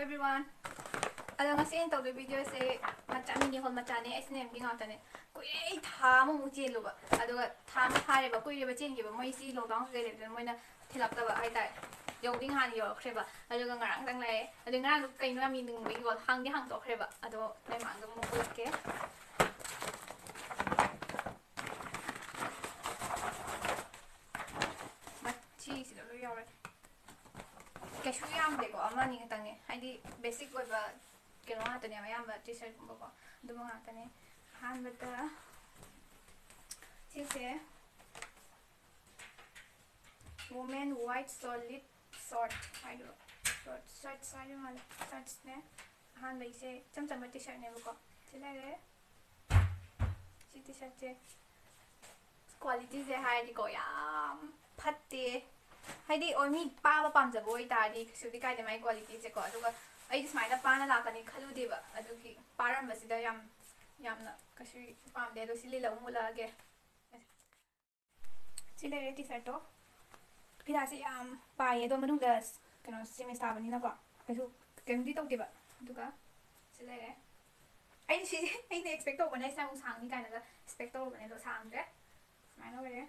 everyone. Alam nga sin tawag video say macha mini hall macha ni SNM gi ngata ne. Kuy tha mo mu jelo ba. Ado ga tha ma thare ba kuy ba chen gi ba moi si lockdown se le den moi na thilap ta ba ai tai. Yo ding han yo khre ba. Ado ga ngarang dang lai. Ado ngarang kai no mi ning bi go hang di hang to khre ba. Ado lai ma ga mo ko ke. Ma chi si lo yo re. Kasu yam de ko ama ni tang ne. Hai di basic ko ba keno ngata ne ayam ba t-shirt ko ko. Do mo ngata ne. Han ba ta. Sise women white solid short I do short size mal shorts ne han ba ise cham cham t-shirt ne ko chila re si t-shirt che quality je hai di ko yam phatte hai di only pa ba pam jabo oi ta di su di kai de mai quality je ko aduga ai di smile pa na la ka ni khalu de ba adugi param ba si da yam na kasu pam de do sili la umula ge sila re t-shirt to pida se yam pai do manung da kano semi sta bani na ko kasu kem di tok de ba aduga sila re ai si ai ne expect to banai sang sang ni kai na expect to banai do sang de mai no re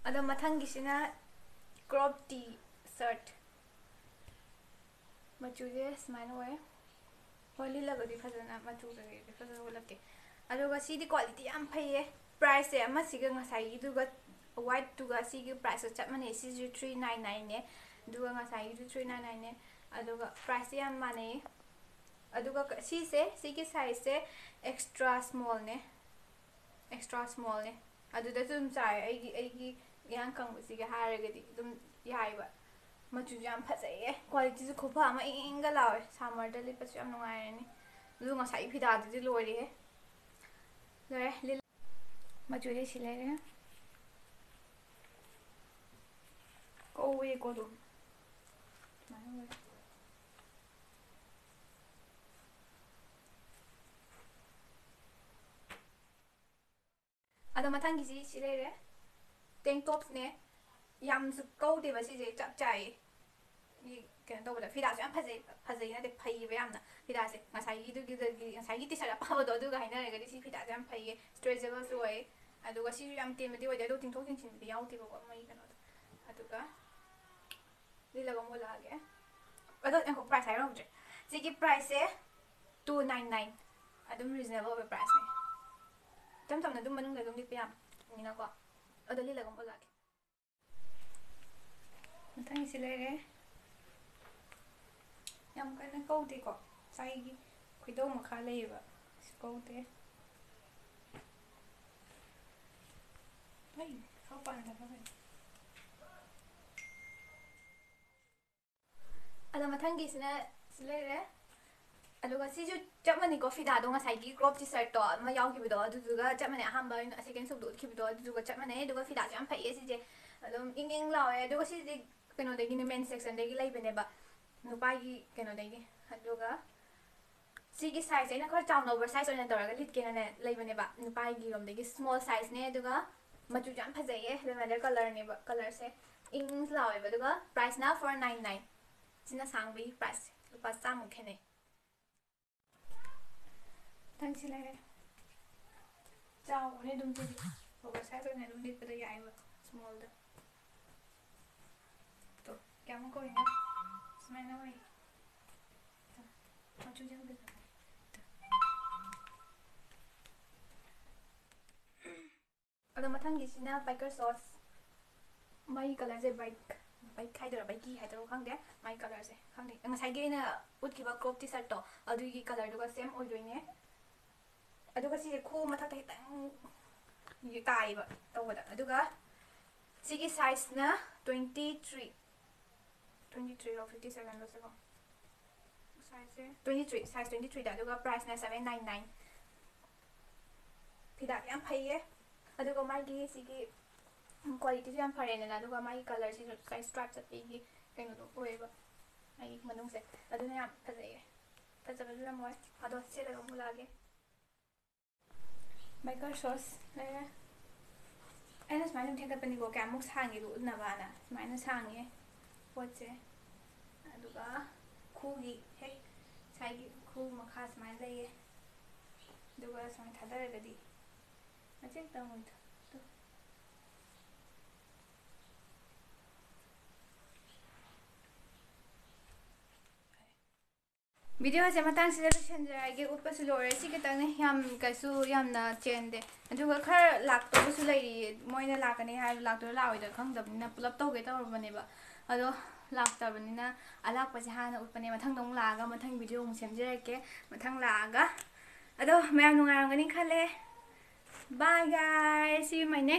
ado mathang gi sina crop t-shirt machu je smai no re holy lagadi fazana machu de fazana wolate aduga si di quality am phaye price e ama siga ngasai iduga white tuga si gi price chap mane si 399 ne duga ngasai 399 ne aduga price am mane aduga si gi size se extra small ne aduda zum sai ai yang kang si ga haragadi dum yai ba machu jam phasai quality su khopa ama inga lawe summer da lipa su am nungai ni lu ngasai phida di lori he lore lil machu de silere ko we ko dum ada matang gi silere tank tops ne yam su ko de ba si je chap chai ni kan do ba phida su am phasai na de phai ba yam na phida se ngasai gi du gi ngasai gi ti sara pa do du ga haina re ga si phida su am phai stretchable su wai aduga si yam te me de wa do ting thok ting chin bi yaw ti ba mai kan aduga lila ga mo la ge ado en ko price hai ro je si gi price se 299 adum reasonable price ne tam tam na dum manung da dum dik yam ni na ko ado lila ga mo la ge matang silere yam kana ko de ko sai gi kuido ma kha lei ba ko de ai how pan da ba ada matang gi sina silere aduga si ju chamani coffee da do nga sai gi crop t-shirt to ma yaw gi do aduga chamani aham ba second sub do ki do aduga chamani aduga fi da jam phai si je adum ing lawe aduga si de keno de gi men section de gi lai bene ba no pa gi keno de gi aduga si gi size ina khar chaw oversize oina dora ga lit ke na lai bene ba no pa gi rom de gi small size ne aduga machu jam phajai e lavender color ne ba color se ing lawe ba aduga price na 499 sina sangbi price lupa sam khene tang silare chaw ne dum ti oversize oina dum lit pada yai ba small da to kya mo ko ina smai na wai machu jam de ada mathang gi sina biker shorts mai color je bike khai da bike hai da khang de mai color se khang ni ngasai ge na ut ki ba crop t-shirt to adu gi color du ga same oi doi ne adu ga si khu matha tai tang yi tai ba to da adu ga si gi size na 23 or 57 lo se ko size 23 da adu ga price na 799 phida yam phai ye adu ga mai gi si gi quality jam phare na aduga mai color si kai stripe sa pegi kaino do oeba ai manung se aduna yam phajai phajaba la moi ado se la mo lage biker shorts ꯑꯩꯅ ꯁꯨꯃꯥꯏꯅ ꯁꯨꯝ ꯊꯦꯡꯒꯠꯄꯅꯤꯀꯣ ꯀꯌꯥꯃꯨꯛ ꯁꯥꯡꯉꯦꯗꯣ ꯎꯠꯅꯕꯅ ꯁꯨꯃꯥꯏꯅ ꯁꯥꯡꯉꯦ ꯄꯣꯠꯁꯦ ꯑꯗꯨꯒ ꯈꯨꯒꯤ ꯍꯦꯛ ꯉꯁꯥꯏꯒꯤ ꯈꯨ ꯃꯈꯥ ꯁꯨꯃꯥꯏꯅ ꯂꯩꯌꯦ ꯑꯗꯨꯒ ꯁꯨꯃꯥꯏꯅ ꯊꯥꯗꯔꯒꯗꯤ ꯃꯆꯦꯠꯇꯪ ꯑꯣꯏꯗꯣ ꯚꯤꯗꯤꯑꯣꯁꯦ ꯃꯇꯥꯡꯁꯤꯗ ꯂꯣꯏꯁꯤꯟꯖꯔꯒꯦ ꯎꯠꯄꯁꯨ ꯂꯣꯏꯔꯦ ꯁꯤ ꯈꯤꯇꯪꯅꯦ ꯌꯥꯝ ꯀꯩꯁꯨ ꯌꯥꯝꯅ ꯆꯦꯟꯗꯦ ꯑꯗꯨꯒ ꯈꯔ ꯂꯥꯛꯇꯕꯁꯨ ꯂꯩꯔꯤ ꯃꯣꯏꯅ ꯂꯥꯛꯀꯅꯤ ꯍꯥꯏꯔꯁꯨ ꯂꯥꯛꯇꯣꯏꯔꯥ ꯂꯥꯛꯑꯣꯏꯗꯣꯏꯔꯥ ꯈꯪꯗꯕꯅꯤꯅ ꯄꯨꯂꯞ ꯇꯧꯒꯦ ꯇꯧꯔꯕꯅꯦꯕ ꯑꯗꯣ ꯂꯥꯛꯇꯕꯅꯤꯅ ꯑꯂꯥꯛꯄꯁꯦ ꯍꯥꯟꯅ ꯎꯠꯄꯅꯦ ꯃꯊꯪꯗ ꯑꯃꯨꯛ ꯂꯥꯛꯑꯒ ꯃꯊꯪ ꯚꯤꯗꯤꯑꯣ ꯑꯃꯨꯛ ꯁꯦꯝꯖꯔꯛꯀꯦ ꯃꯊꯪ ꯂꯥꯛꯑꯒ ꯑꯗꯣ ꯃꯌꯥꯝ ꯅꯨꯡꯉꯥꯏꯔꯝꯒꯅꯤ ꯈꯜꯂꯦ ꯕꯥꯏ ꯒꯥꯏꯁ ꯁꯤ ꯌꯨ ꯃꯥꯏ ꯅꯦꯛꯁ